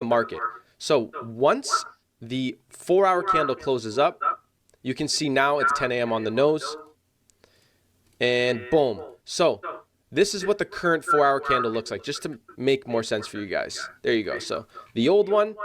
the market. So once the 4-hour candle closes up, you can see now it's 10 a.m. on the nose, and boom. So this is what the current 4-hour candle looks like, just to make more sense for you guys. There you go. So the old one,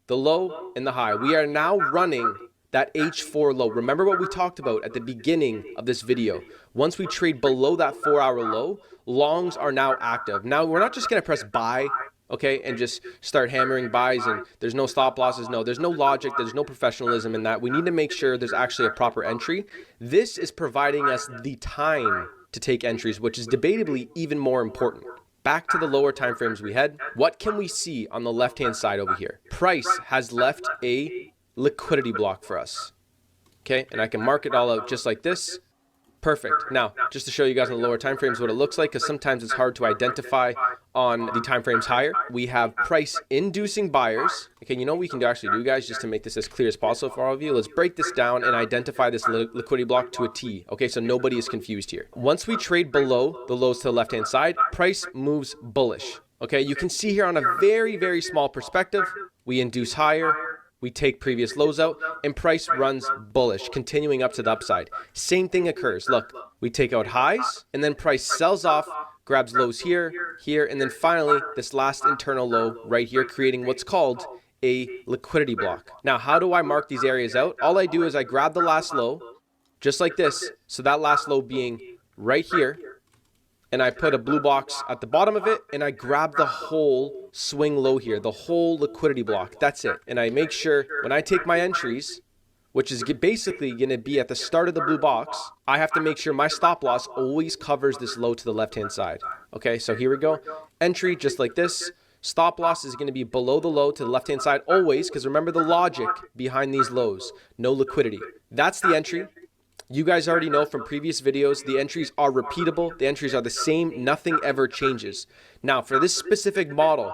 the low, and the high. We are now running that H4 low. Remember what we talked about at the beginning of this video. Once we trade below that 4-hour low, longs are now active. Now, we're not just going to press buy, okay, and just start hammering buys, and there's no stop losses. No, there's no logic. There's no professionalism in that. We need to make sure there's actually a proper entry. This is providing us the time to take entries, which is debatably even more important. Back to the lower time frames we head. What can we see on the left-hand side over here? Price has left a liquidity block for us. Okay, and I can mark it all out just like this. Perfect. Now, just to show you guys on the lower time frames what it looks like, because sometimes it's hard to identify on the time frames higher. We have price inducing buyers. Okay, you know what we can actually do, guys, just to make this as clear as possible for all of you? Let's break this down and identify this liquidity block to a T. Okay, so nobody is confused here. Once we trade below the lows to the left-hand side, price moves bullish. Okay, you can see here on a very, very small perspective, we induce higher, we take previous lows out, and price runs bullish, continuing up to the upside. Same thing occurs. Look, we take out highs, and then price sells off, grabs lows here, here, and then finally, this last internal low right here, creating what's called a liquidity block. Now, how do I mark these areas out? All I do is I grab the last low, just like this, so that last low being right here, and I put a blue box at the bottom of it, and I grab the whole swing low here, the whole liquidity block. That's it. And I make sure when I take my entries, which is basically going to be at the start of the blue box, I have to make sure my stop loss always covers this low to the left-hand side. Okay, so here we go. Entry just like this. Stop loss is going to be below the low to the left-hand side always, because remember the logic behind these lows. No liquidity. That's the entry. You guys already know from previous videos, the entries are repeatable. The entries are the same. Nothing ever changes. Now, for this specific model,